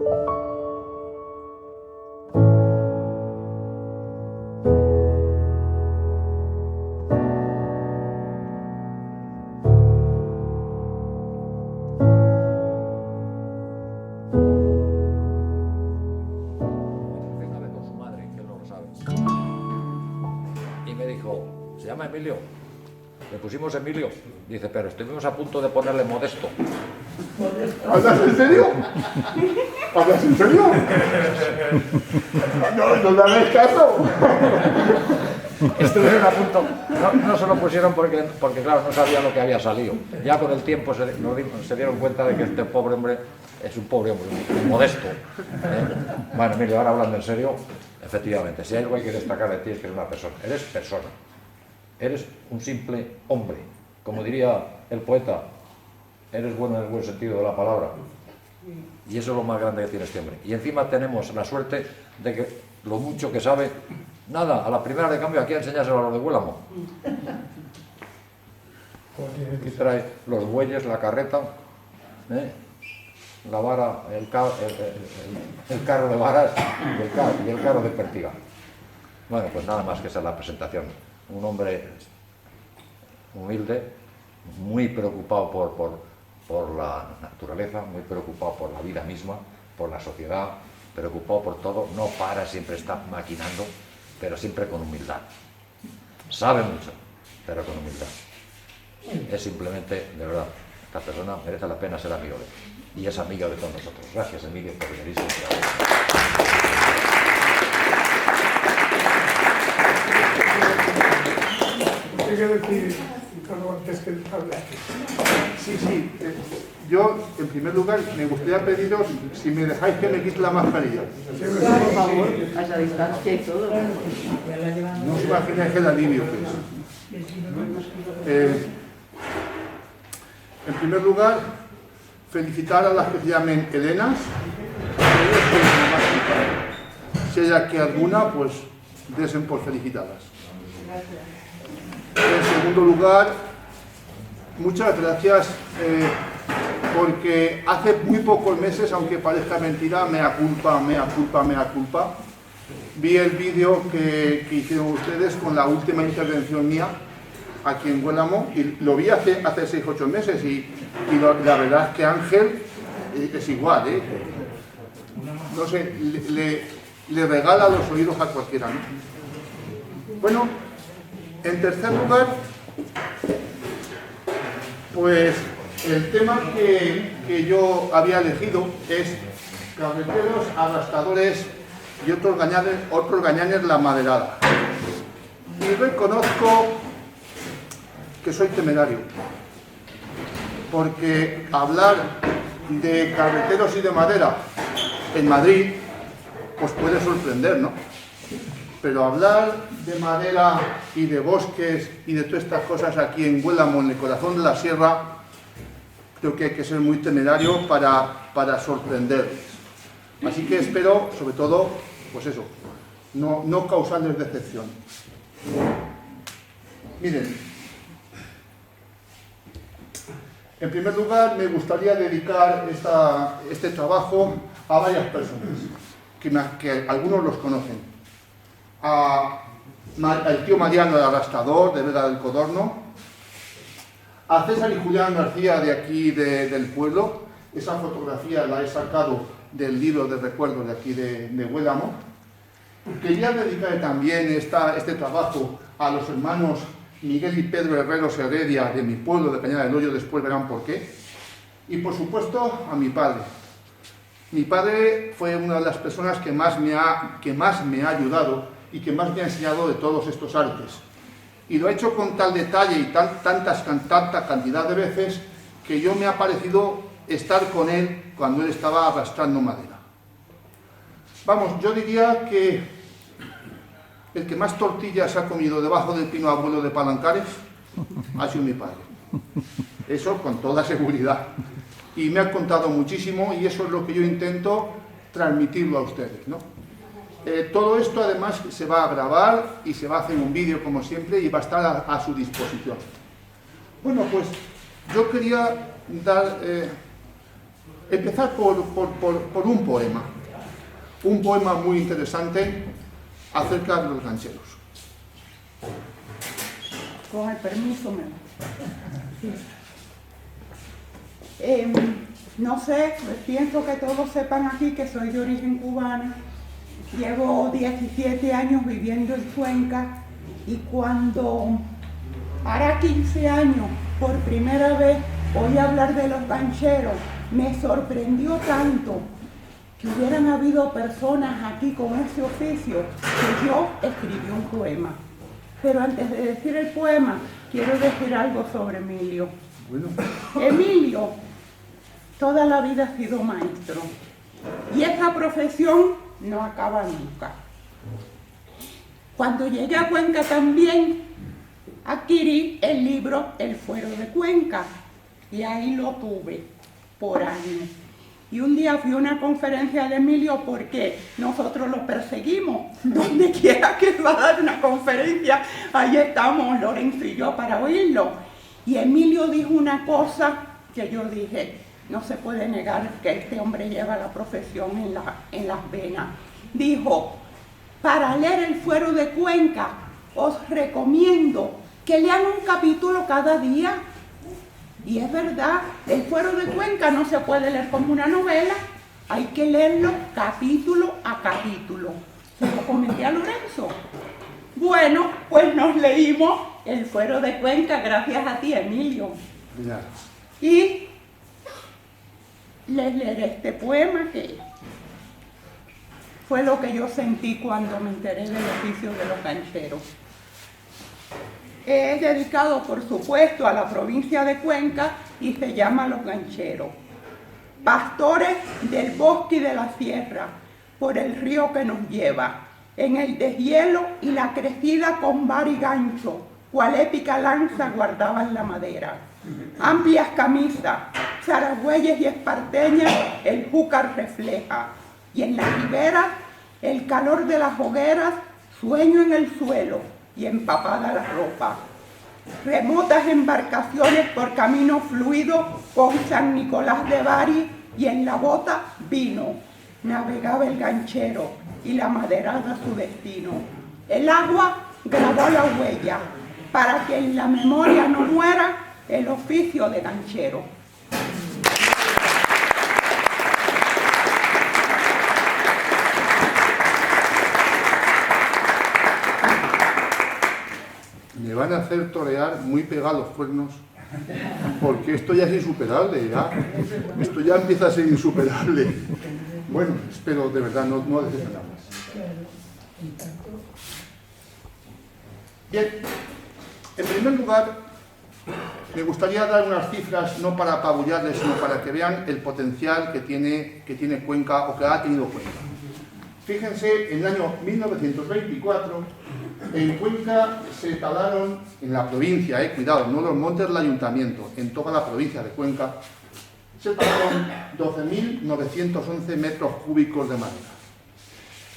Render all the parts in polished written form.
Y me dijo, ¿se llama Emilio? Le pusimos Emilio. Dice, pero estuvimos a punto de ponerle Modesto. ¿Hablas en serio? ¿Hablas en serio? No le hagáis caso. Estuvieron a punto. No se lo pusieron porque claro, no sabía lo que había salido. Ya con el tiempo se dieron cuenta de que este pobre hombre es un pobre hombre, un modesto. Bueno, Emilio, ahora hablando en serio, efectivamente, si hay algo que hay que destacar de ti es que eres una persona. Eres persona. Eres un simple hombre. Como diría el poeta, eres bueno en el buen sentido de la palabra. Y eso es lo más grande que tiene este hombre. Y encima tenemos la suerte de que lo mucho que sabe, nada, a la primera de cambio aquí a enseñárselo a los de Huélamo. Aquí trae los bueyes, la carreta, la vara, el carro de varas y el carro de pertiga. Bueno, pues nada más que esa es la presentación. Un hombre humilde, muy preocupado por la naturaleza, muy preocupado por la vida misma, por la sociedad, preocupado por todo, no para, siempre está maquinando, pero siempre con humildad. Sabe mucho, pero con humildad. Es simplemente, de verdad, esta persona merece la pena ser amigo de él. Y es amigo de todos nosotros. Gracias, Emilio, por venir. ¿Qué quiero decir, Ricardo, antes que hablaste? Sí. Yo, en primer lugar, me gustaría pediros si me dejáis que me quite la mascarilla. Por favor, a la distancia y todo. No os imagináis el alivio que es. En primer lugar, felicitar a las que se llamen Elenas. Si hay aquí alguna, pues desen por felicitadas. En segundo lugar, muchas gracias porque hace muy pocos meses, aunque parezca mentira, mea culpa, vi el vídeo que hicieron ustedes con la última intervención mía aquí en Huélamo y lo vi hace 6-8 meses y la verdad es que Ángel es igual, no sé, le regala los oídos a cualquiera, ¿no? Bueno, en tercer lugar, pues el tema que yo había elegido es carreteros, arrastradores y otros gañanes la maderada. Y reconozco que soy temerario, porque hablar de carreteros y de madera en Madrid, pues puede sorprender, ¿no? Pero hablar de madera y de bosques y de todas estas cosas aquí en Huélamo, en el corazón de la sierra, creo que hay que ser muy temerario para sorprenderles. Así que espero, sobre todo, pues eso, no causarles decepción. Miren, en primer lugar me gustaría dedicar este trabajo a varias personas, que algunos los conocen. Al tío Mariano, el arrastrador de Vega del Codorno, a César y Julián García de aquí del pueblo. Esa fotografía la he sacado del libro de recuerdos de aquí de Huélamo. Quería dedicar también este trabajo a los hermanos Miguel y Pedro Herreros Heredia de mi pueblo, de Cañada del Hoyo, después verán por qué. Y por supuesto a mi padre. Mi padre fue una de las personas que más me ha ayudado y que más me ha enseñado de todos estos artes. Y lo ha hecho con tal detalle y tanta cantidad de veces que yo me ha parecido estar con él cuando él estaba arrastrando madera. Vamos, yo diría que el que más tortillas ha comido debajo del pino abuelo de Palancares ha sido mi padre. Eso con toda seguridad. Y me ha contado muchísimo y eso es lo que yo intento transmitirlo a ustedes, ¿no? Todo esto además se va a grabar y se va a hacer un vídeo como siempre y va a estar a su disposición. Bueno, pues yo quería dar empezar por un poema. Un poema muy interesante acerca de los gancheros. Con el permiso, no sé, pienso que todos sepan aquí que soy de origen cubano. Llevo 17 años viviendo en Cuenca y cuando hará 15 años por primera vez oí hablar de los gancheros, me sorprendió tanto que hubieran habido personas aquí con ese oficio que yo escribí un poema. Pero antes de decir el poema, quiero decir algo sobre Emilio. Bueno. Emilio toda la vida ha sido maestro y esa profesión no acaba nunca. Cuando llegué a Cuenca también adquirí el libro El Fuero de Cuenca y ahí lo tuve por años. Y un día fui a una conferencia de Emilio porque nosotros lo perseguimos. Donde quiera que va a dar una conferencia, ahí estamos Lorenzo y yo para oírlo. Y Emilio dijo una cosa que yo dije, no se puede negar que este hombre lleva la profesión en las venas. Dijo, para leer El Fuero de Cuenca, os recomiendo que lean un capítulo cada día. Y es verdad, El Fuero de Cuenca no se puede leer como una novela, hay que leerlo capítulo a capítulo. Se lo comenté a Lorenzo. Bueno, pues nos leímos El Fuero de Cuenca gracias a ti, Emilio. Ya. Y les leeré este poema que fue lo que yo sentí cuando me enteré del oficio de los gancheros. Es dedicado, por supuesto, a la provincia de Cuenca y se llama Los Gancheros. Pastores del bosque y de la sierra, por el río que nos lleva, en el deshielo y la crecida con var y gancho, cual épica lanza guardaban la madera. Amplias camisas, zaragüeyes y esparteñas, el júcar refleja, y en las riberas, el calor de las hogueras, sueño en el suelo, y empapada la ropa. Remotas embarcaciones por camino fluido con San Nicolás de Bari y en la bota vino. Navegaba el ganchero y la maderada su destino. El agua grabó la huella para que en la memoria no muera el oficio de ganchero. Me van a hacer torear muy pegados los cuernos, porque esto ya es insuperable, ya. Esto ya empieza a ser insuperable. Bueno, espero de verdad no decepcionarles. Bien, en primer lugar, me gustaría dar unas cifras, no para apabullarles, sino para que vean el potencial que tiene Cuenca o que ha tenido Cuenca. Fíjense, en el año 1924, en Cuenca se talaron, en la provincia, cuidado, no los montes del ayuntamiento, en toda la provincia de Cuenca, se talaron 12.911 metros cúbicos de madera.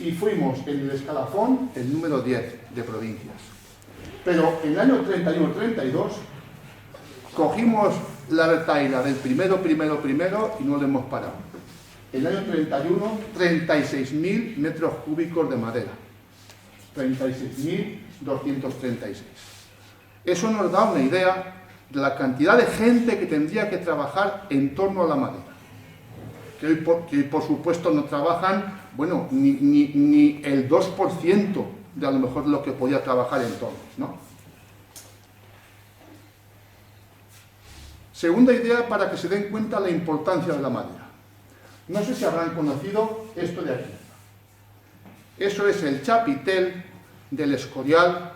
Y fuimos en el escalafón el número 10 de provincias. Pero en el año 31-32 cogimos la retahíla del primero y no lo hemos parado. El año 31, 36.000 metros cúbicos de madera. 36.236. Eso nos da una idea de la cantidad de gente que tendría que trabajar en torno a la madera. Que hoy, por supuesto, no trabajan, bueno, ni el 2% de a lo mejor lo que podía trabajar en torno, ¿no? Segunda idea para que se den cuenta la importancia de la madera. No sé si habrán conocido esto de aquí. Eso es el chapitel del Escorial,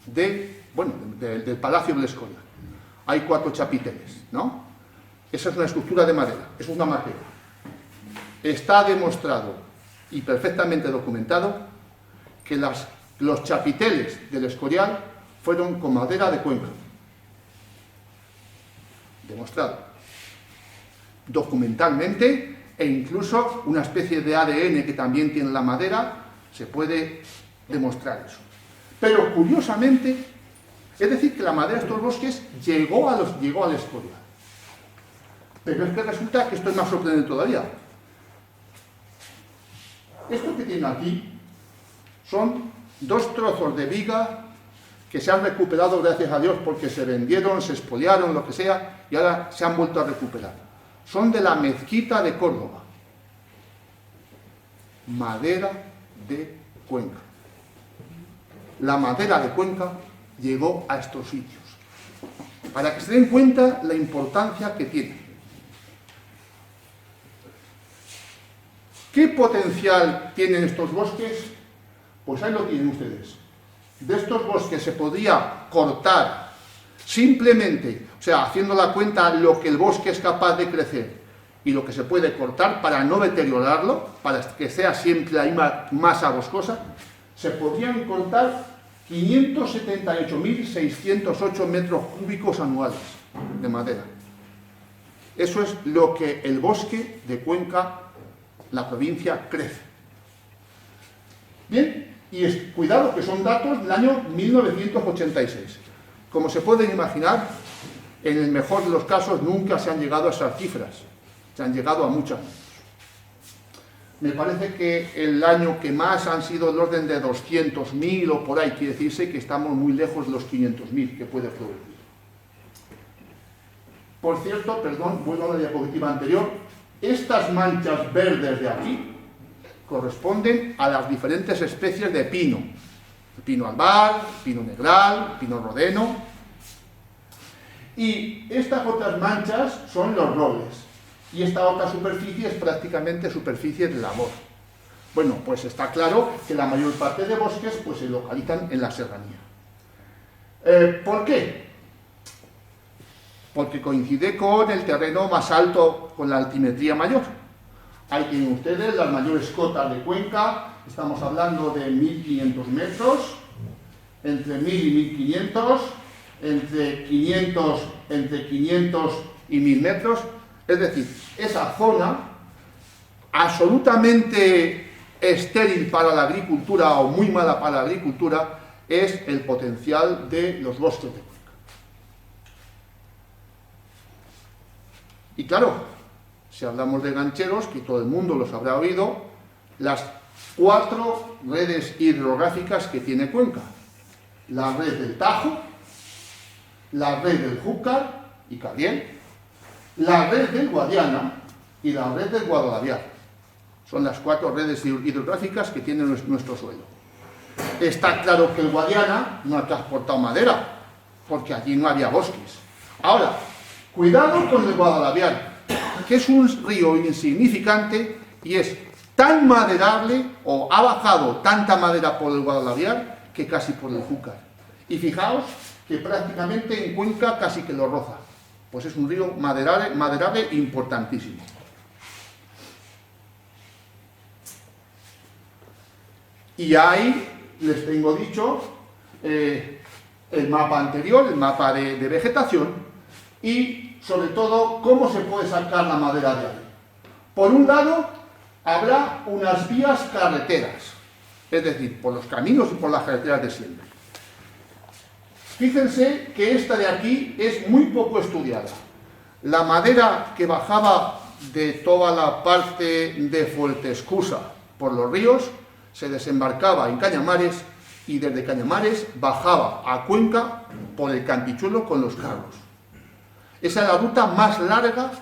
del Palacio del Escorial. Hay 4 chapiteles, ¿no? Esa es una estructura de madera, es una maqueta. Está demostrado y perfectamente documentado que los chapiteles del Escorial fueron con madera de Cuenca. Demostrado. Documentalmente, e incluso una especie de ADN que también tiene la madera, se puede demostrar eso. Pero curiosamente, es decir, que la madera de estos bosques llegó al Escorial. Pero es que resulta que esto es más sorprendente todavía. Esto que tienen aquí son 2 trozos de viga que se han recuperado, gracias a Dios, porque se vendieron, se expoliaron, lo que sea, y ahora se han vuelto a recuperar. Son de la mezquita de Córdoba. Madera de Cuenca. La madera de Cuenca llegó a estos sitios. Para que se den cuenta la importancia que tiene. ¿Qué potencial tienen estos bosques? Pues ahí lo tienen ustedes. De estos bosques se podría cortar simplemente, o sea, haciendo la cuenta lo que el bosque es capaz de crecer y lo que se puede cortar para no deteriorarlo, para que sea siempre la misma masa boscosa, se podrían cortar 578.608 metros cúbicos anuales de madera. Eso es lo que el bosque de Cuenca, la provincia, crece. Bien, y cuidado que son datos del año 1986. Como se pueden imaginar, en el mejor de los casos nunca se han llegado a esas cifras, se han llegado a muchas menos. Me parece que el año que más han sido del orden de 200.000 o por ahí, quiere decirse que estamos muy lejos de los 500.000 que puede producir. Por cierto, perdón, vuelvo a la diapositiva anterior, estas manchas verdes de aquí corresponden a las diferentes especies de pino. El pino albar, pino negral, pino rodeno. Y estas otras manchas son los robles. Y esta otra superficie es prácticamente superficie de labor. Bueno, pues está claro que la mayor parte de bosques pues, se localizan en la serranía. ¿Por qué? Porque coincide con el terreno más alto, con la altimetría mayor. Ahí tienen ustedes las mayores cotas de Cuenca, estamos hablando de 1.500 metros, entre 1.000 y 1.500, entre 500 y 1.000 metros. Es decir, esa zona absolutamente estéril para la agricultura o muy mala para la agricultura es el potencial de los bosques de Cuenca. Y claro, si hablamos de gancheros, que todo el mundo los habrá oído, las 4 redes hidrográficas que tiene Cuenca. La red del Tajo, la red del Júcar y Cabriel, la red del Guadiana y la red del Guadalaviar. Son las 4 redes hidrográficas que tiene nuestro suelo. Está claro que el Guadiana no ha transportado madera, porque allí no había bosques. Ahora, cuidado con el Guadalaviar, que es un río insignificante y es tan maderable, o ha bajado tanta madera por el Guadalaviar que casi por el Júcar. Y fijaos que prácticamente en Cuenca casi que lo roza. Pues es un río maderable importantísimo. Y ahí les tengo dicho el mapa anterior, el mapa de vegetación, y sobre todo cómo se puede sacar la madera de ahí. Por un lado, habrá unas vías carreteras, es decir, por los caminos y por las carreteras de siempre. Fíjense que esta de aquí es muy poco estudiada. La madera que bajaba de toda la parte de Fuertescusa por los ríos se desembarcaba en Cañamares y desde Cañamares bajaba a Cuenca por el Cantichuelo con los carros. Esa es la ruta más larga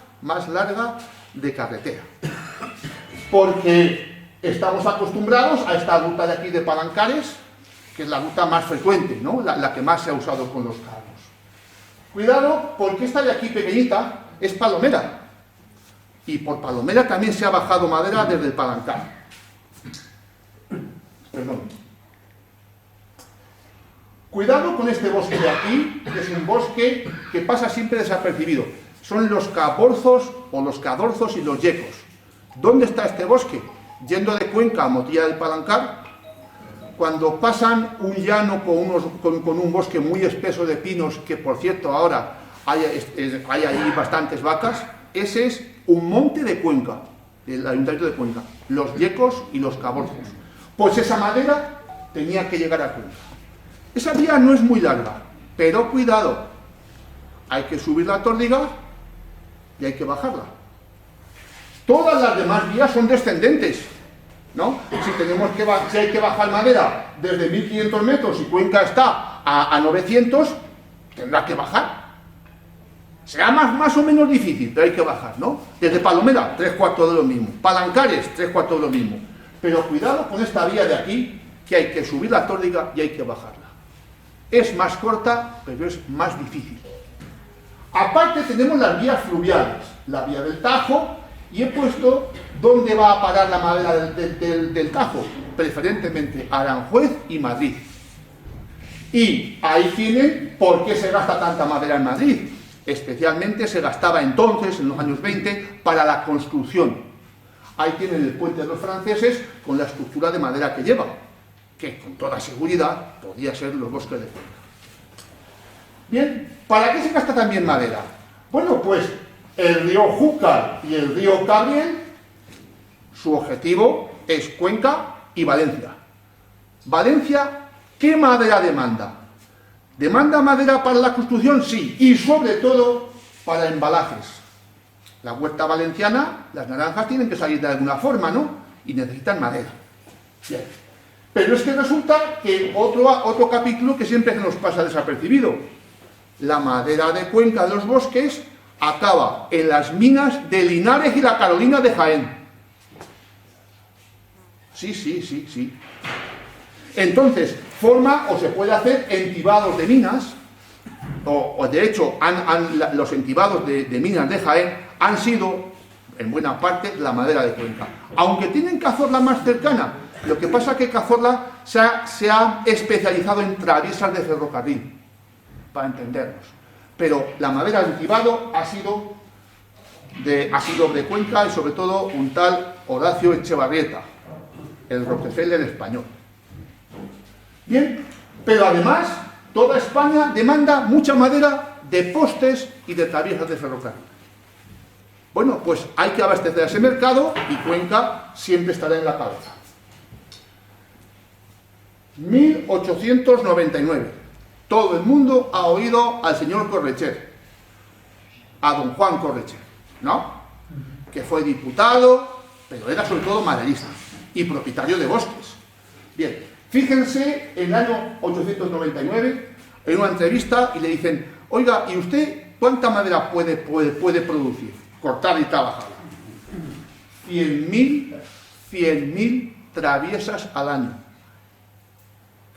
de carretera. Porque estamos acostumbrados a esta ruta de aquí de Palancares, que es la ruta más frecuente, ¿no? la que más se ha usado con los carros. Cuidado, porque esta de aquí pequeñita es Palomera. Y por Palomera también se ha bajado madera desde el Palancar. Perdón. Cuidado con este bosque de aquí, que es un bosque que pasa siempre desapercibido. Son los caborzos o los cadorzos y los yecos. ¿Dónde está este bosque? Yendo de Cuenca a Motilla del Palancar, cuando pasan un llano con un bosque muy espeso de pinos, que por cierto ahora hay ahí bastantes vacas, ese es un monte de Cuenca, el Ayuntamiento de Cuenca, los yecos y los caborzos. Pues esa madera tenía que llegar a Cuenca. Esa vía no es muy larga, pero cuidado, hay que subir la Tórdiga y hay que bajarla. Todas las demás vías son descendentes, ¿no? Si hay que bajar madera desde 1500 metros y Cuenca está a 900, tendrá que bajar. Será más o menos difícil, pero hay que bajar, ¿no? Desde Palomera, 3/4 de lo mismo. Palancares, 3/4 de lo mismo. Pero cuidado con esta vía de aquí, que hay que subir la tórdiga y hay que bajarla. Es más corta, pero es más difícil. Aparte tenemos las vías fluviales, la vía del Tajo, y he puesto dónde va a parar la madera del Tajo, preferentemente Aranjuez y Madrid. Y ahí tienen por qué se gasta tanta madera en Madrid. Especialmente se gastaba entonces, en los años 20, para la construcción. Ahí tienen el puente de los franceses con la estructura de madera que lleva, que con toda seguridad podía ser los bosques de Cuenca. Bien, ¿para qué se gasta también madera? Bueno, pues el río Júcar y el río Cabriel, su objetivo es Cuenca y Valencia. Valencia, ¿qué madera demanda? ¿Demanda madera para la construcción? Sí, y sobre todo para embalajes. La huerta valenciana, las naranjas tienen que salir de alguna forma, ¿no? Y necesitan madera. Bien. Pero es que resulta que otro capítulo que siempre se nos pasa desapercibido. La madera de Cuenca de los bosques acaba en las minas de Linares y la Carolina de Jaén. Sí. Entonces, forma o se puede hacer entibados de minas, o de hecho, los entibados de minas de Jaén han sido, en buena parte, la madera de Cuenca. Aunque tienen Cazorla más cercana, lo que pasa es que Cazorla se ha especializado en traviesas de ferrocarril, para entendernos. Pero la madera de entibado ha sido de Cuenca y sobre todo un tal Horacio Echevarrieta, el Rockefeller español. Bien, pero además toda España demanda mucha madera de postes y de traviesas de ferrocarril. Bueno, pues hay que abastecer ese mercado y Cuenca siempre estará en la cabeza. 1899. Todo el mundo ha oído al señor Corretxer, a don Juan Corretxer, ¿no? Que fue diputado, pero era sobre todo maderista y propietario de bosques. Bien, fíjense, en el año 899, en una entrevista, y le dicen, oiga, ¿y usted cuánta madera puede producir? Cortada y trabajada. 100.000 traviesas al año.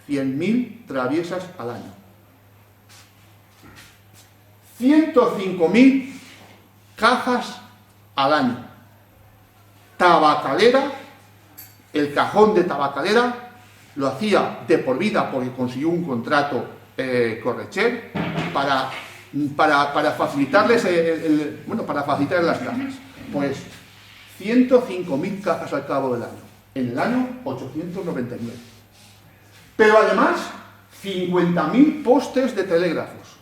100.000 traviesas al año. 105.000 cajas al año. Tabacalera, el cajón de tabacalera lo hacía de por vida porque consiguió un contrato Corretxer para facilitarles para facilitar las cajas. Pues 105.000 cajas al cabo del año, en el año 899. Pero además 50.000 postes de telégrafos.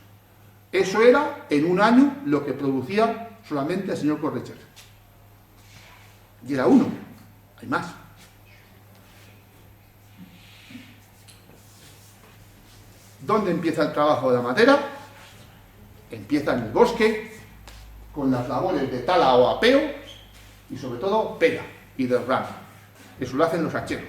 Eso era en un año lo que producía solamente el señor Corretxer. Y era uno, hay más. ¿Dónde empieza el trabajo de la madera? Empieza en el bosque, con las labores de tala o apeo, y sobre todo pega y derrame. Eso lo hacen los hacheros.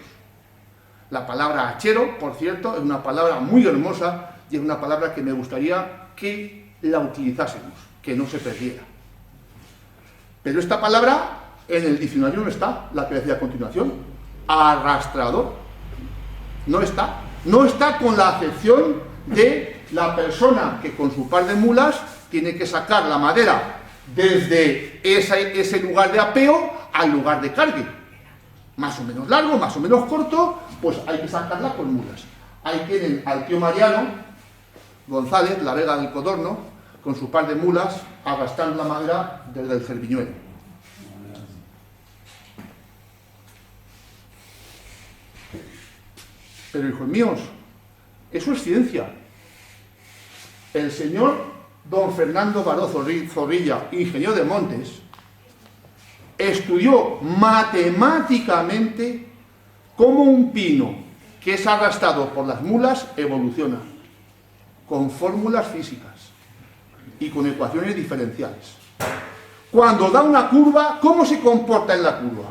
La palabra hachero, por cierto, es una palabra muy hermosa y es una palabra que me gustaría que la utilizásemos, que no se perdiera. Pero esta palabra en el diccionario no está, la que decía a continuación, arrastrador. No está. No está con la acepción de la persona que con su par de mulas tiene que sacar la madera desde ese lugar de apeo al lugar de cargue. Más o menos largo, más o menos corto, pues hay que sacarla con mulas. Ahí tienen al tío Mariano González, la Vega del Codorno, con su par de mulas, arrastrando la madera desde el Cerviñuelo. Pero, hijos míos, eso es ciencia. El señor don Fernando Baró Zorrilla, ingeniero de Montes, estudió matemáticamente cómo un pino que es arrastrado por las mulas evoluciona, con fórmulas físicas y con ecuaciones diferenciales. Cuando da una curva, ¿cómo se comporta en la curva?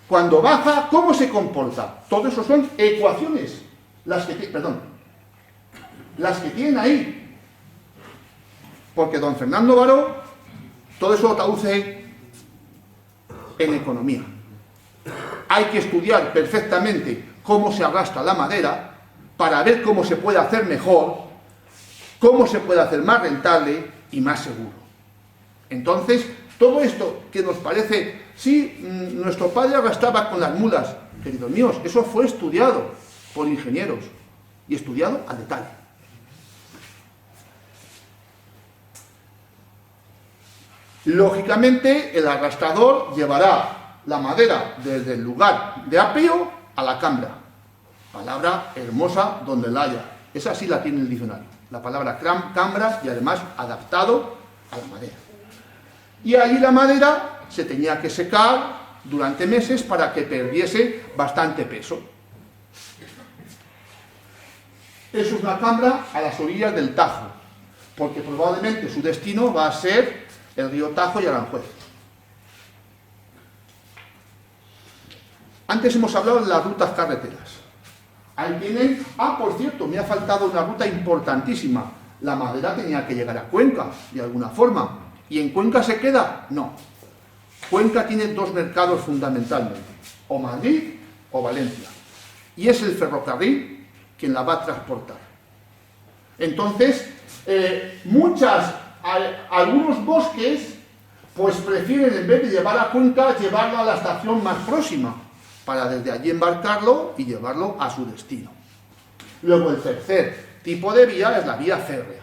Cuando baja, ¿cómo se comporta? Todo eso son ecuaciones, las que tienen ahí. Porque don Fernando Baró todo eso lo traduce en economía. Hay que estudiar perfectamente cómo se arrastra la madera para ver cómo se puede hacer mejor, cómo se puede hacer más rentable y más seguro. Entonces, todo esto que nos parece, sí, nuestro padre arrastraba con las mulas, queridos míos, eso fue estudiado por ingenieros y estudiado al detalle. Lógicamente, el arrastrador llevará la madera desde el lugar de apeo a la cambra. Palabra hermosa donde la haya. Esa sí la tiene el diccionario. La palabra cambra y además adaptado a la madera. Y allí la madera se tenía que secar durante meses para que perdiese bastante peso. Eso es una cambra a las orillas del Tajo, porque probablemente su destino va a ser el río Tajo y Aranjuez. Antes hemos hablado de las rutas carreteras. Ahí tienen... Ah, por cierto, me ha faltado una ruta importantísima. La madera tenía que llegar a Cuenca, de alguna forma. ¿Y en Cuenca se queda? No. Cuenca tiene dos mercados fundamentalmente, o Madrid o Valencia. Y es el ferrocarril quien la va a transportar. Entonces, algunos bosques, pues prefieren, en vez de llevar a Cuenca, llevarlo a la estación más próxima, para desde allí embarcarlo y llevarlo a su destino. Luego, el tercer tipo de vía es la vía férrea.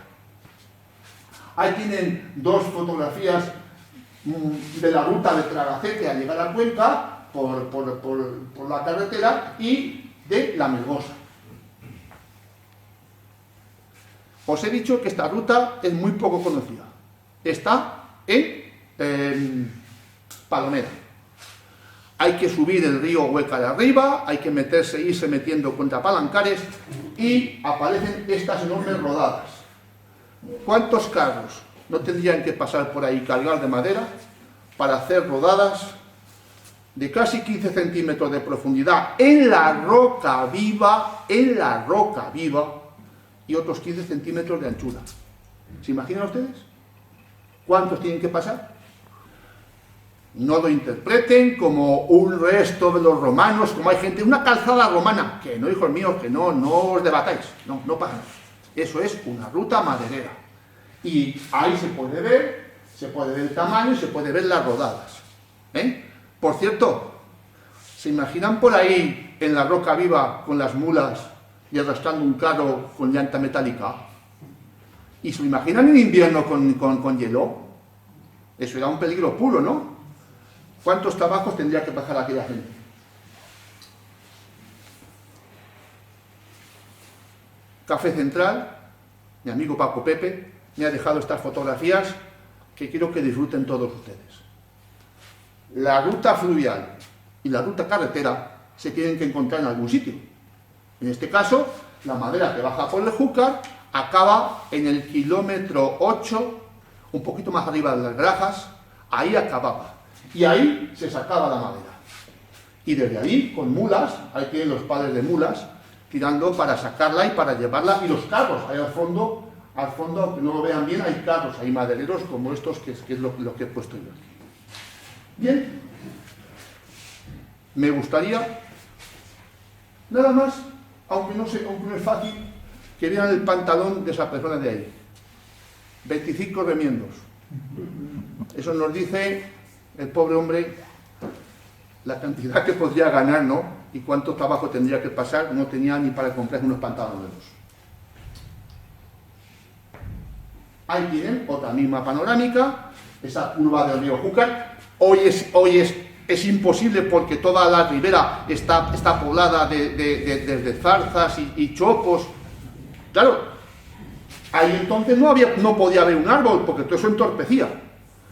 Ahí tienen dos fotografías de la ruta de Tragacete a llegar a Cuenca por la carretera y de La Melgosa. Os he dicho que esta ruta es muy poco conocida. Está en Palomera. Hay que subir el río Hueca de arriba, hay que irse metiendo contra Palancares y aparecen estas enormes rodadas. ¿Cuántos carros no tendrían que pasar por ahí, cargar de madera, para hacer rodadas de casi 15 centímetros de profundidad en la roca viva, y otros 15 centímetros de anchura? ¿Se imaginan ustedes? ¿Cuántos tienen que pasar? No lo interpreten como un resto de los romanos, como hay gente, una calzada romana, que no, hijos míos, que no os debatáis, no pasa nada. Eso es una ruta maderera. Y ahí se puede ver el tamaño y se puede ver las rodadas. Por cierto, ¿se imaginan por ahí en la roca viva con las mulas y arrastrando un carro con llanta metálica? ¿Y se lo imaginan en invierno con hielo? Eso era un peligro puro, ¿no? ¿Cuántos trabajos tendría que pasar aquella gente? Café Central, mi amigo Paco Pepe, me ha dejado estas fotografías que quiero que disfruten todos ustedes. La ruta fluvial y la ruta carretera se tienen que encontrar en algún sitio. En este caso, la madera que baja por el Júcar acaba en el kilómetro 8, un poquito más arriba de las Grajas, ahí acababa. Y ahí se sacaba la madera. Y desde ahí, con mulas, ahí tienen los padres de mulas, tirando para sacarla y para llevarla, y los carros, ahí al fondo, aunque no lo vean bien, hay carros, hay madereros como estos, que es lo que he puesto yo aquí. Bien, me gustaría, nada más, aunque no es fácil, que vean el pantalón de esa persona de ahí. 25 remiendos. Eso nos dice el pobre hombre la cantidad que podría ganar, ¿no? Y cuánto trabajo tendría que pasar, no tenía ni para comprar unos pantalones nuevos. Ahí tienen otra misma panorámica, esa curva del río Júcar. Hoy es imposible porque toda la ribera está poblada de zarzas y chopos. Claro, ahí entonces no podía haber un árbol porque todo eso entorpecía.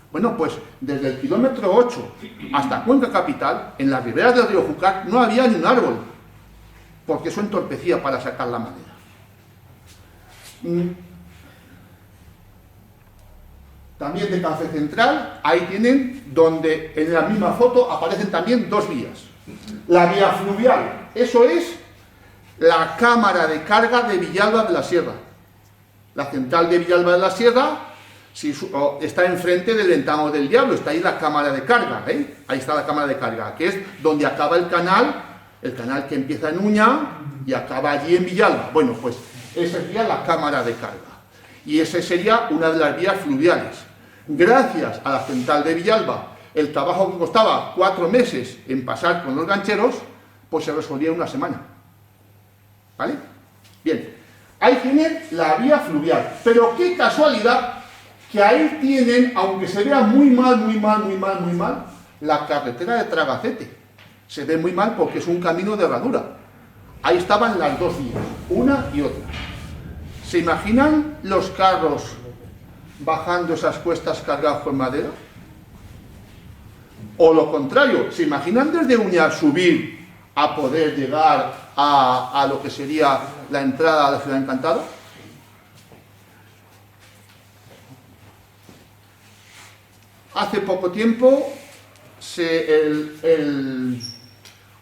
Bueno, pues desde el kilómetro 8 hasta Cuenca capital, en las riberas del río Júcar, no había ni un árbol, porque eso entorpecía para sacar la madera. también de Café Central, ahí tienen donde en la misma foto aparecen también dos vías. La vía fluvial, eso es la cámara de carga de Villalba de la Sierra. La central de Villalba de la Sierra está enfrente del Ventano del Diablo, está ahí la cámara de carga, ¿eh? Ahí está la cámara de carga, que es donde acaba el canal que empieza en Uña y acaba allí en Villalba. Bueno, pues esa sería la cámara de carga. Y esa sería una de las vías fluviales. Gracias a la central de Villalba, el trabajo que costaba 4 meses en pasar con los gancheros, pues se resolvía en una semana. ¿Vale? Bien, ahí tienen la vía fluvial. Pero qué casualidad que ahí tienen, aunque se vea muy mal, la carretera de Tragacete. Se ve muy mal porque es un camino de herradura. Ahí estaban las dos vías, una y otra. ¿Se imaginan los carros bajando esas cuestas cargados con madera? O lo contrario, ¿se imaginan desde Uña subir a poder llegar a lo que sería la entrada a la Ciudad Encantada? Hace poco tiempo, el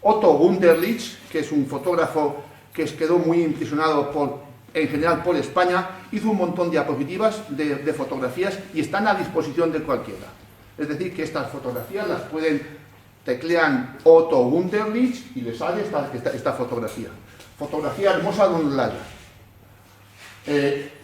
Otto Wunderlich, que es un fotógrafo que quedó muy impresionado en general por España, hizo un montón de diapositivas de fotografías y están a disposición de cualquiera. Es decir, que estas fotografías las teclean Otto Wunderlich y les sale esta fotografía. Fotografía hermosa de un layo.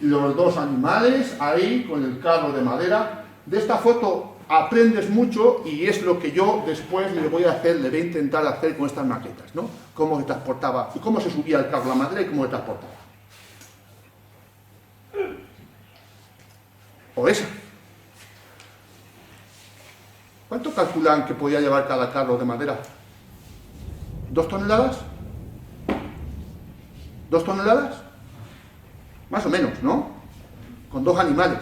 Los dos animales ahí con el carro de madera. De esta foto aprendes mucho y es lo que yo después le voy a intentar hacer con estas maquetas, ¿no? Cómo se transportaba, cómo se subía el carro a la madera y cómo se transportaba. O esa. ¿Cuánto calculan que podía llevar cada carro de madera? ¿2 toneladas? ¿2 toneladas? Más o menos, ¿no? Con 2 animales.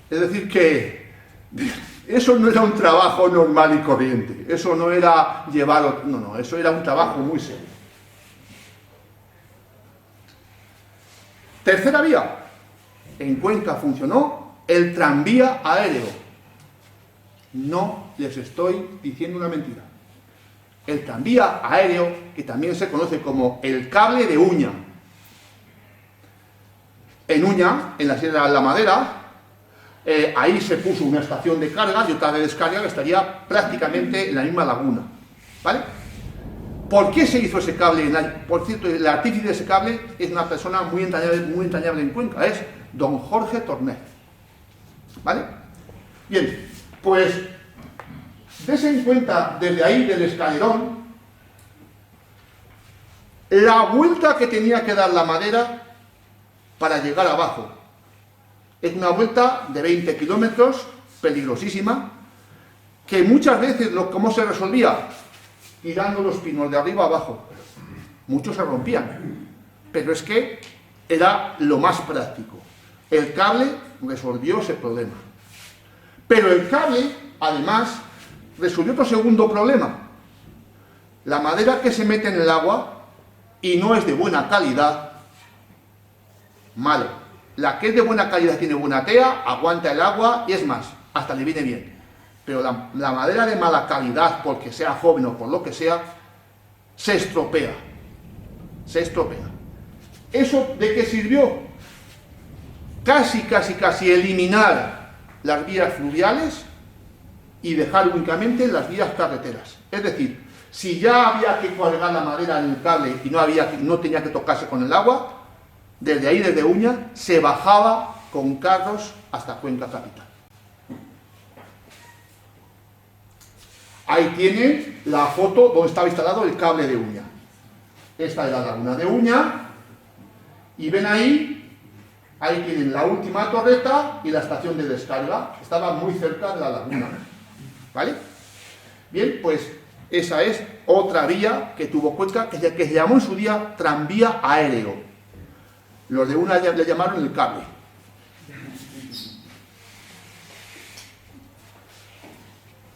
Es decir que eso no era un trabajo normal y corriente. Eso no era llevarlo... No, eso era un trabajo muy serio. Tercera vía. En Cuenca funcionó el tranvía aéreo. No les estoy diciendo una mentira. El tranvía aéreo, que también se conoce como el cable de Uña. En Uña, en la Sierra de la Madera, ahí se puso una estación de carga y otra de descarga que estaría prácticamente en la misma laguna. ¿Vale? ¿Por qué se hizo ese cable? Por cierto, el artífice de ese cable es una persona muy entrañable en Cuenca, es don Jorge Torner. ¿Vale? Bien, pues des en cuenta desde ahí del escalerón la vuelta que tenía que dar la madera para llegar abajo. Es una vuelta de 20 kilómetros, peligrosísima, que muchas veces, ¿cómo se resolvía? Tirando los pinos de arriba abajo. Muchos se rompían, pero es que era lo más práctico. El cable resolvió ese problema. Pero el cable, además, resolvió otro segundo problema. La madera que se mete en el agua y no es de buena calidad, malo. La que es de buena calidad, tiene buena tea, aguanta el agua y es más, hasta le viene bien. Pero la madera de mala calidad, porque sea joven o por lo que sea, se estropea. Se estropea. ¿Eso de qué sirvió? Casi eliminar las vías fluviales y dejar únicamente las vías carreteras. Es decir, si ya había que colgar la madera en el cable y no tenía que tocarse con el agua, desde ahí, desde Uña, se bajaba con carros hasta Cuenca capital. Ahí tienen la foto donde estaba instalado el cable de Uña. Esta es la laguna de Uña. Y ven ahí tienen la última torreta y la estación de descarga. Estaba muy cerca de la laguna. ¿Vale? Bien, pues esa es otra vía que tuvo Cuenca, que se llamó en su día tranvía aéreo. Los de Uña le llamaron el cable.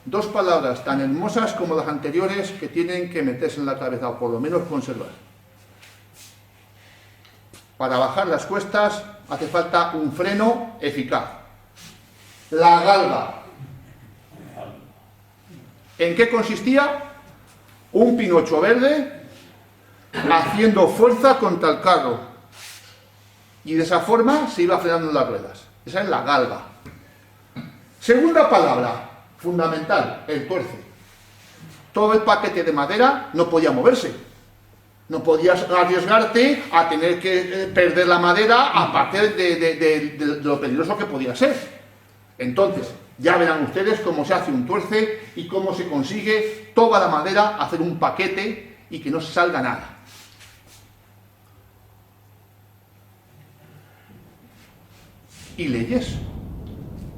Dos palabras tan hermosas como las anteriores que tienen que meterse en la cabeza, o por lo menos conservar. Para bajar las cuestas hace falta un freno eficaz. La galga. ¿En qué consistía? Un pinocho verde haciendo fuerza contra el carro. Y de esa forma se iba frenando las ruedas. Esa es la galga. Segunda palabra, fundamental, el tuerce. Todo el paquete de madera no podía moverse. No podías arriesgarte a tener que perder la madera, aparte de lo peligroso que podía ser. Entonces, ya verán ustedes cómo se hace un tuerce y cómo se consigue toda la madera hacer un paquete y que no se salga nada. Y leyes.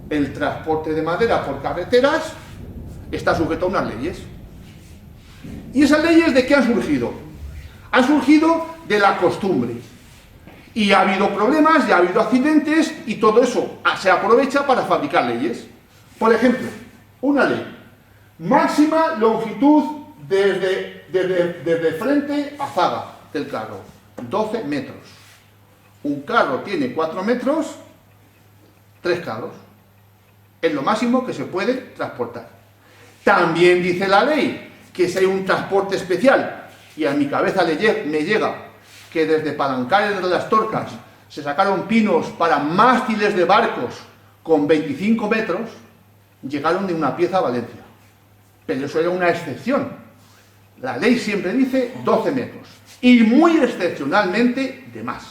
El transporte de madera por carreteras está sujeto a unas leyes. ¿Y esas leyes de qué han surgido? Han surgido de la costumbre. Y ha habido problemas, y ha habido accidentes, y todo eso se aprovecha para fabricar leyes. Por ejemplo, una ley. Máxima longitud desde frente a zaga del carro. 12 metros. Un carro tiene 4 metros, 3 carros. Es lo máximo que se puede transportar. También dice la ley que si hay un transporte especial, y a mi cabeza me llega que desde Palancares de las Torcas se sacaron pinos para mástiles de barcos con 25 metros, llegaron de una pieza a Valencia. Pero eso era una excepción. La ley siempre dice 12 metros, y muy excepcionalmente de más.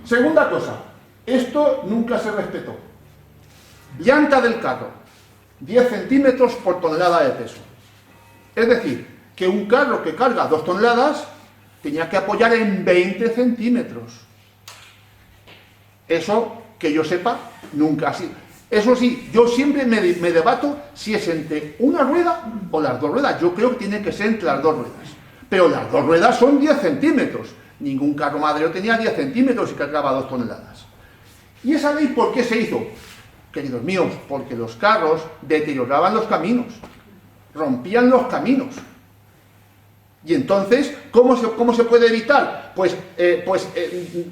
Segunda cosa, esto nunca se respetó. Llanta del carro, 10 centímetros por tonelada de peso. Es decir, que un carro que carga 2 toneladas tenía que apoyar en 20 centímetros. Eso, que yo sepa, nunca ha sido. Eso sí, yo siempre me debato si es entre una rueda o las 2 ruedas. Yo creo que tiene que ser entre las 2 ruedas. Pero las 2 ruedas son 10 centímetros. Ningún carro maderero tenía 10 centímetros y cargaba 2 toneladas. ¿Y esa ley por qué se hizo? Queridos míos, porque los carros deterioraban los caminos, rompían los caminos. Y entonces, ¿cómo se puede evitar? Pues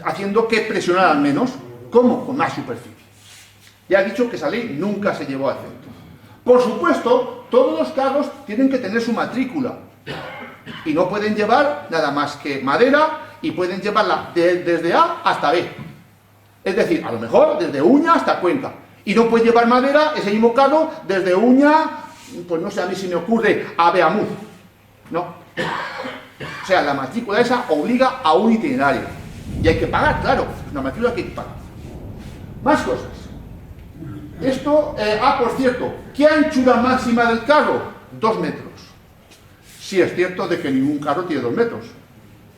haciendo que presionaran menos. ¿Cómo? Con más superficie. Ya he dicho que esa ley nunca se llevó a efecto. Por supuesto, todos los carros tienen que tener su matrícula. Y no pueden llevar nada más que madera, y pueden llevarla desde A hasta B. Es decir, a lo mejor desde Uña hasta Cuenca. Y no puede llevar madera ese mismo carro desde Uña, pues no sé, a mí si me ocurre, a Beamuz. No. O sea, la matrícula esa obliga a un itinerario. Y hay que pagar, claro. Una matrícula que hay que pagar. Más cosas. Esto, por cierto, ¿qué anchura máxima del carro? 2 metros. Sí es cierto de que ningún carro tiene 2 metros.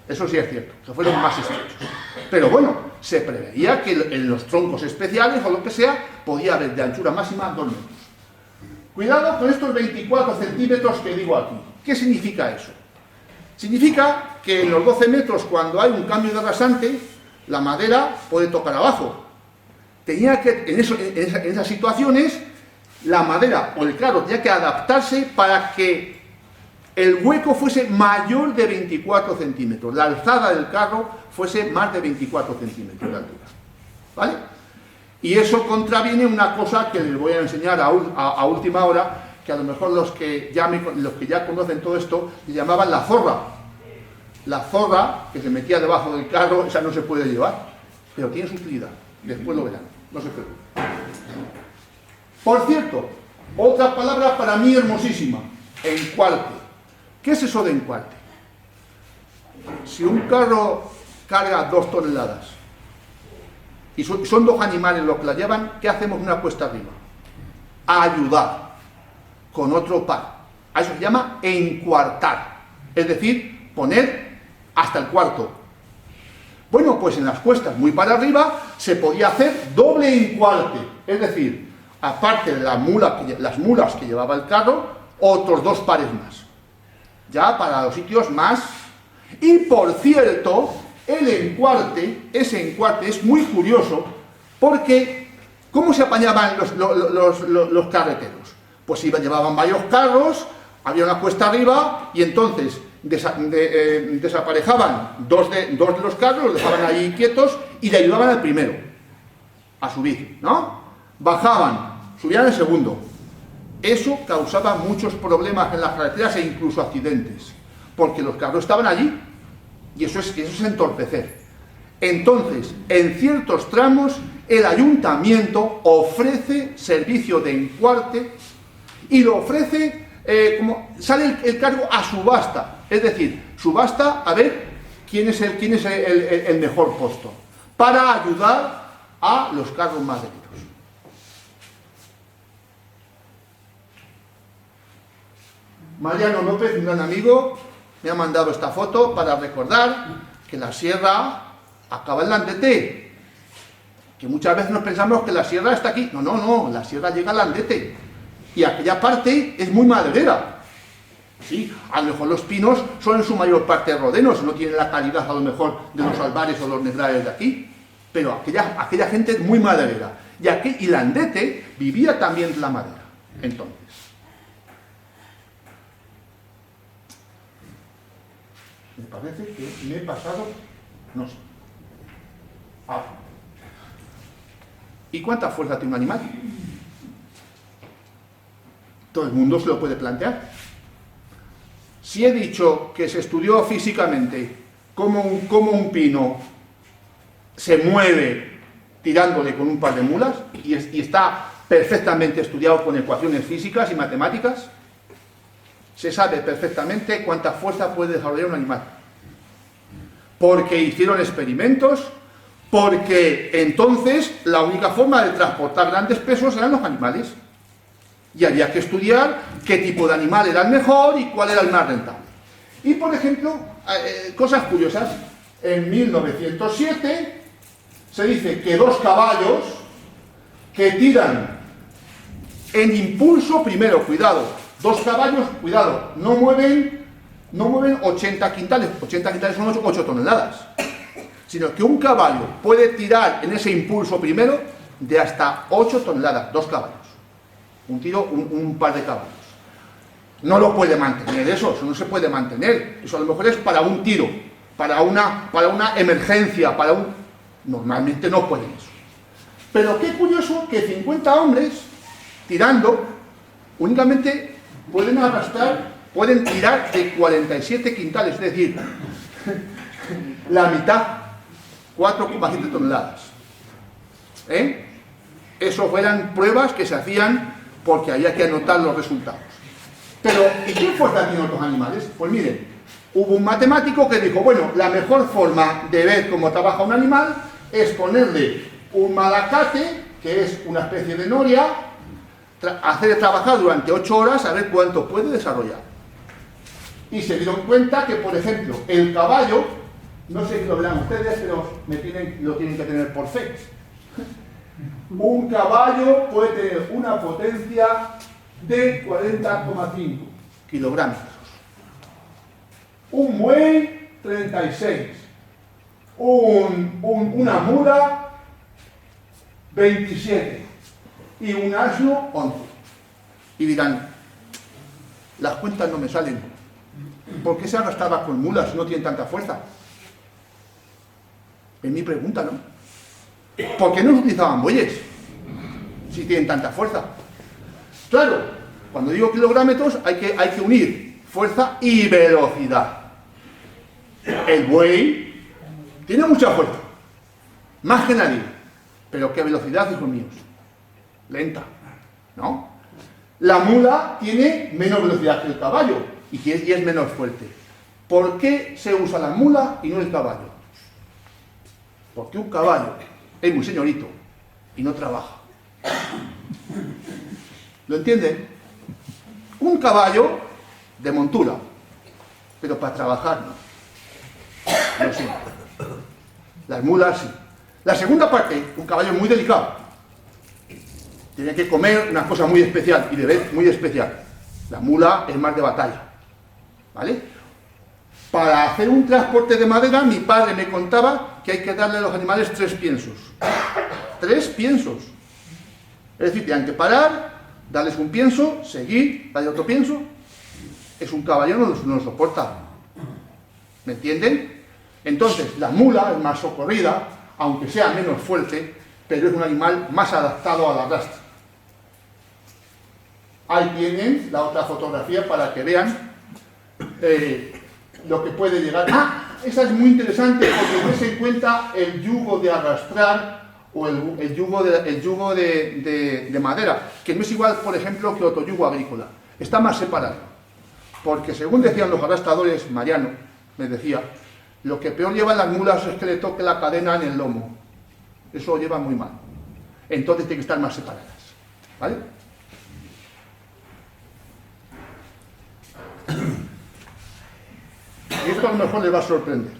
Eso sí es cierto, que fueron más estrechos. Pero bueno, se preveía que en los troncos especiales o lo que sea, podía haber de anchura máxima 2 metros. Cuidado con estos 24 centímetros que digo aquí. ¿Qué significa eso? Significa que en los 12 metros, cuando hay un cambio de rasante, la madera puede tocar abajo. Tenía que, en esas situaciones, la madera o el carro tenía que adaptarse para que el hueco fuese mayor de 24 centímetros, la alzada del carro fuese más de 24 centímetros de altura. ¿Vale? Y eso contraviene una cosa que les voy a enseñar a última hora, que a lo mejor los que ya conocen todo esto, le llamaban la zorra. La zorra, que se metía debajo del carro, esa no se puede llevar, pero tiene su utilidad. Después lo verán, no se preocupen. Por cierto, otra palabra para mí hermosísima, encuarte. ¿Qué es eso de encuarte? Si un carro carga 2 toneladas y son 2 animales los que la llevan, ¿qué hacemos una cuesta arriba? Ayudar con otro par. A eso se llama encuartar, es decir, poner hasta el cuarto. Bueno, pues en las cuestas muy para arriba se podía hacer doble encuarte, es decir, aparte de las mulas que llevaba el carro, otros 2 pares más. Ya para los sitios más. Y por cierto, ese encuarte es muy curioso, porque ¿cómo se apañaban los carreteros? Pues llevaban varios carros, había una cuesta arriba, y entonces desaparejaban dos de los carros, los dejaban ahí quietos y le ayudaban al primero a subir, ¿no? Bajaban, subían al segundo. Eso causaba muchos problemas en las carreteras e incluso accidentes, porque los carros estaban allí y eso es entorpecer. Entonces, en ciertos tramos, el ayuntamiento ofrece servicio de encuarte y lo ofrece, sale el cargo a subasta, es decir, subasta a ver quién es el mejor postor, para ayudar a los carros madereros. Mariano López, un gran amigo, me ha mandado esta foto para recordar que la sierra acaba en Landete, que muchas veces nos pensamos que la sierra está aquí. No, la sierra llega a Landete y aquella parte es muy maderera. Sí, a lo mejor los pinos son en su mayor parte rodenos, no tienen la calidad a lo mejor de los albares o los negrales de aquí, pero aquella gente es muy maderera y Landete vivía también de la madera. Entonces, me parece que me he pasado, no sé. Ahora, ¿y cuánta fuerza tiene un animal? Todo el mundo se lo puede plantear. Si he dicho que se estudió físicamente cómo un pino se mueve tirándole con un par de mulas, y está perfectamente estudiado con ecuaciones físicas y matemáticas, se sabe perfectamente cuánta fuerza puede desarrollar un animal. Porque hicieron experimentos, porque entonces la única forma de transportar grandes pesos eran los animales. Y había que estudiar qué tipo de animal era el mejor y cuál era el más rentable. Y por ejemplo, cosas curiosas, en 1907 se dice que 2 caballos que tiran en impulso, primero, cuidado, 2 caballos, cuidado, no mueven 80 quintales, 80 quintales son 8 toneladas, sino que un caballo puede tirar en ese impulso primero de hasta 8 toneladas, 2 caballos. Un tiro, un par de caballos. No lo puede mantener eso no se puede mantener. Eso a lo mejor es para un tiro, para una emergencia, normalmente no pueden eso. Pero qué curioso que 50 hombres tirando únicamente pueden tirar de 47 quintales, es decir, la mitad, 4,7 toneladas. Eso eran pruebas que se hacían porque había que anotar los resultados. Pero, ¿y qué fuerza tienen otros animales? Pues miren, hubo un matemático que dijo, bueno, la mejor forma de ver cómo trabaja un animal es ponerle un malacate, que es una especie de noria, hacerle trabajar durante 8 horas a ver cuánto puede desarrollar. Y se dieron cuenta que, por ejemplo, el caballo, no sé si lo verán ustedes, pero lo tienen que tener por fe. Un caballo puede tener una potencia de 40,5 kilogramos. Un buey, 36. Una mula, 27. Y un asno, 11. Y dirán, las cuentas no me salen. ¿Por qué se arrastraba con mulas si no tienen tanta fuerza? Es mi pregunta, ¿no? ¿Por qué no se utilizaban bueyes si tienen tanta fuerza? Claro, cuando digo kilogramos hay que unir fuerza y velocidad. El buey tiene mucha fuerza, más que nadie, pero ¿qué velocidad, hijos míos? Lenta, ¿no? La mula tiene menos velocidad que el caballo y es menos fuerte. ¿Por qué se usa la mula y no el caballo? Porque un caballo es muy señorito y no trabaja. ¿Lo entienden? Un caballo de montura, pero para trabajar no. Lo siento. Las mulas sí. La segunda parte, un caballo muy delicado. Tiene que comer una cosa muy especial y beber muy especial. La mula es más de batalla. ¿Vale? Para hacer un transporte de madera, mi padre me contaba que hay que darle a los animales 3 piensos. 3 piensos. Es decir, tienen que parar, darles un pienso, seguir, darle otro pienso. Es un caballo, no lo soporta. ¿Me entienden? Entonces, la mula es más socorrida, aunque sea menos fuerte, pero es un animal más adaptado al arrastre. Ahí tienen la otra fotografía para que vean lo que puede llegar. Esa es muy interesante porque ves en cuenta el yugo de arrastrar o el yugo de madera, que no es igual, por ejemplo, que otro yugo agrícola. Está más separado. Porque según decían los arrastradores, Mariano me decía, lo que peor llevan las mulas es que le toque la cadena en el lomo. Eso lo lleva muy mal. Entonces tienen que estar más separadas. ¿Vale? Y esto a lo mejor les va a sorprender.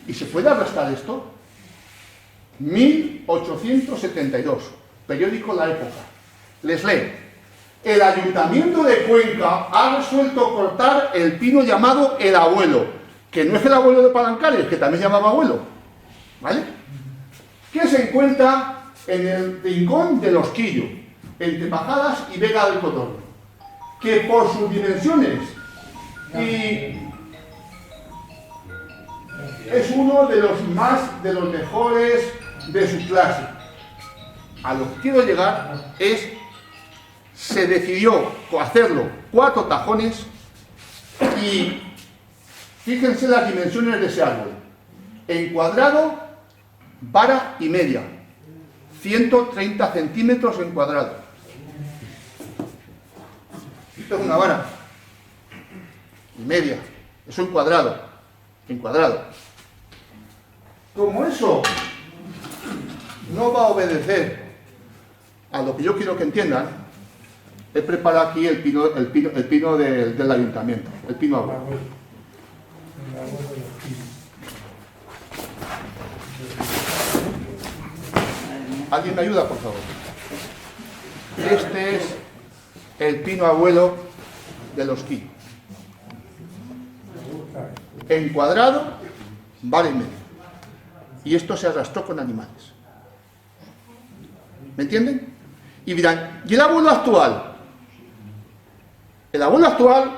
¿Y se puede arrastrar esto? 1872, periódico La Época. Les leo. El Ayuntamiento de Cuenca ha resuelto cortar el pino llamado el abuelo, que no es el abuelo de Palancares, que también se llamaba abuelo, ¿vale? Que se encuentra en el rincón del Osquillo, entre Majadas y Vega del Codorno, que por sus dimensiones y es uno de los mejores de su clase. A lo que quiero llegar es, se decidió hacerlo 4 tajones y fíjense las dimensiones de ese árbol. En cuadrado, vara y media, 130 centímetros en cuadrado. Esto es una vara y media, eso en cuadrado, Como eso no va a obedecer a lo que yo quiero que entiendan, he preparado aquí el pino del ayuntamiento, el pino abuelo. ¿Alguien me ayuda, por favor? Este es el pino abuelo del Osquillo. En cuadrado, vara y media. Y esto se arrastró con animales. ¿Me entienden? Y dirán, ¿y el abuelo actual? El abuelo actual,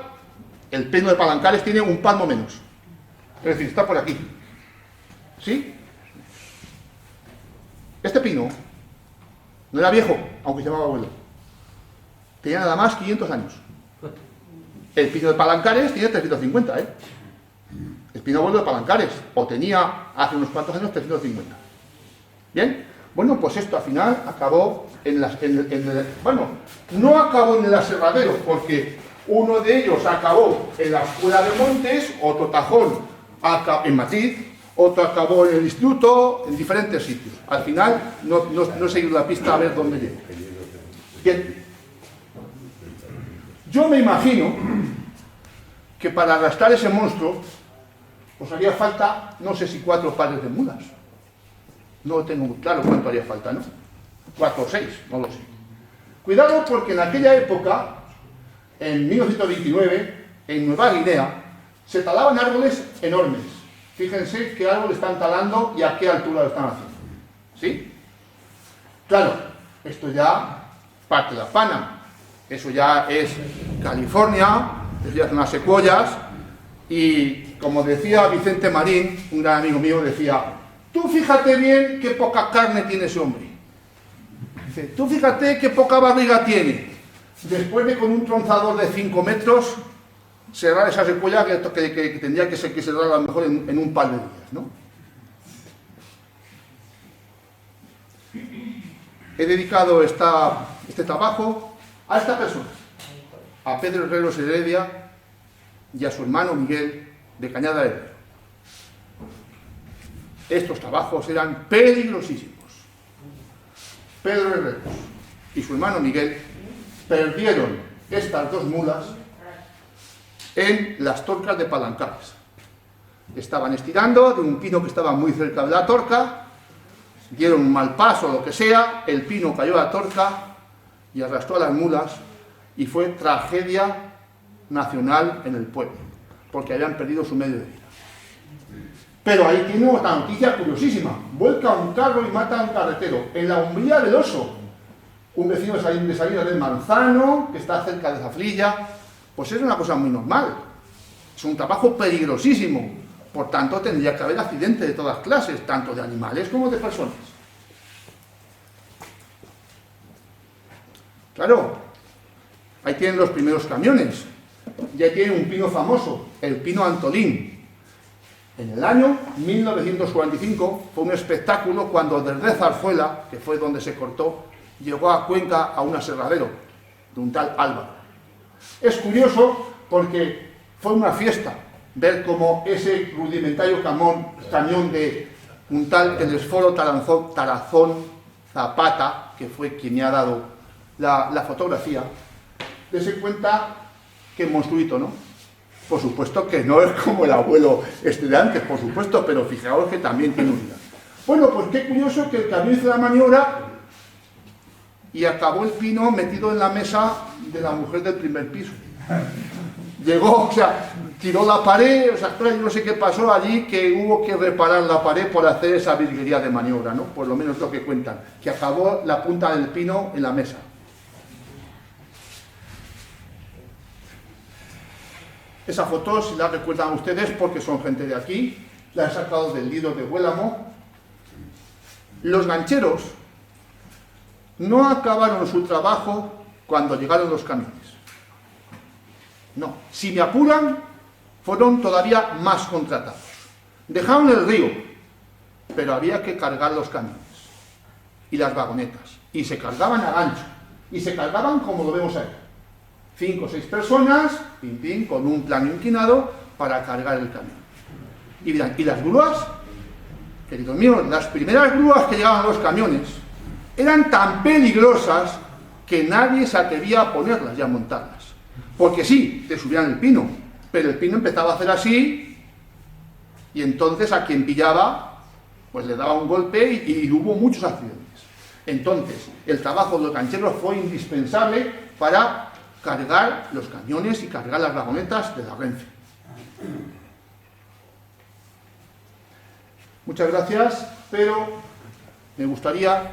el pino de Palancares, tiene un palmo menos. Es decir, está por aquí. ¿Sí? Este pino no era viejo, aunque se llamaba abuelo. Tenía nada más 500 años. El pino de Palancares tiene 350, ¿eh? El pino abuelo de Palancares, o tenía hace unos cuantos años 350. ¿Bien? Bueno, pues esto al final acabó bueno, no acabó en el aserradero, porque uno de ellos acabó en la Escuela de Montes, otro tajón en Madrid, otro acabó en el instituto, en diferentes sitios. Al final no he seguido la pista a ver dónde llegó. Bien. Yo me imagino que para arrastrar ese monstruo os haría falta, no sé si 4 pares de mulas. No tengo muy claro cuánto haría falta, ¿no? 4 o 6, no lo sé. Cuidado porque en aquella época, en 1929, en Nueva Guinea, se talaban árboles enormes. Fíjense qué árbol están talando y a qué altura lo están haciendo. ¿Sí? Claro, esto ya parte de la pana. Eso ya es California, eso ya son las secuoyas. Y como decía Vicente Marín, un gran amigo mío, decía, tú fíjate bien qué poca carne tiene ese hombre. Dice, tú fíjate qué poca barriga tiene. Después de con un tronzador de 5 metros cerrar esa secuoya que tendría que cerrar a lo mejor en un par de días, ¿no? He dedicado este trabajo a esta persona, a Pedro Herreros Heredia y a su hermano Miguel de Cañada de Herrero. Estos trabajos eran peligrosísimos. Pedro Herreros y su hermano Miguel perdieron estas 2 mulas en las torcas de Palancares. Estaban estirando de un pino que estaba muy cerca de la torca, dieron un mal paso o lo que sea, el pino cayó a la torca y arrastró a las mulas y fue tragedia nacional en el pueblo, porque habían perdido su medio de vida. Pero ahí tiene otra noticia curiosísima. Vuelca un carro y mata a un carretero en la Umbría del Oso. Un vecino de Salinas del Manzano, que está cerca de Zafrilla. Pues es una cosa muy normal. Es un trabajo peligrosísimo. Por tanto, tendría que haber accidentes de todas clases, tanto de animales como de personas. Claro, ahí tienen los primeros camiones. Y ahí tienen un pino famoso, el pino Antolín. En el año 1945 fue un espectáculo cuando desde Zarzuela, que fue donde se cortó, llegó a Cuenca a un aserradero de un tal Álvaro. Es curioso porque fue una fiesta ver cómo ese rudimentario camión de un tal Telesforo Tarazón Zapata, que fue quien me ha dado la fotografía, dése cuenta que monstruito, ¿no? Por supuesto que no es como el abuelo de antes, por supuesto, pero fijaos que también tiene unidad. Bueno, pues qué curioso que el camión hizo la maniobra y acabó el pino metido en la mesa de la mujer del primer piso. Llegó, o sea, tiró la pared, o sea, yo no sé qué pasó allí, que hubo que reparar la pared por hacer esa virguería de maniobra, ¿no? Por lo menos lo que cuentan, que acabó la punta del pino en la mesa. Esa foto, si la recuerdan ustedes, porque son gente de aquí, la he sacado del libro de Huélamo. Los gancheros no acabaron su trabajo cuando llegaron los camiones. No, si me apuran, fueron todavía más contratados. Dejaron el río, pero había que cargar los camiones y las vagonetas, y se cargaban a gancho, y se cargaban como lo vemos ahí. 5 o 6 personas, pim, pim, con un plano inclinado para cargar el camión. Y dirán, ¿y las grúas? Queridos míos, las primeras grúas que llegaban a los camiones eran tan peligrosas que nadie se atrevía a ponerlas y a montarlas. Porque sí, te subían el pino, pero el pino empezaba a hacer así, y entonces a quien pillaba, pues le daba un golpe y hubo muchos accidentes. Entonces, el trabajo de los gancheros fue indispensable para cargar los camiones y cargar las vagonetas de la Renfe. Muchas gracias, pero me gustaría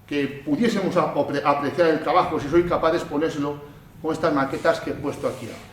que pudiésemos apreciar el trabajo, si soy capaz de exponérselo, con estas maquetas que he puesto aquí ahora.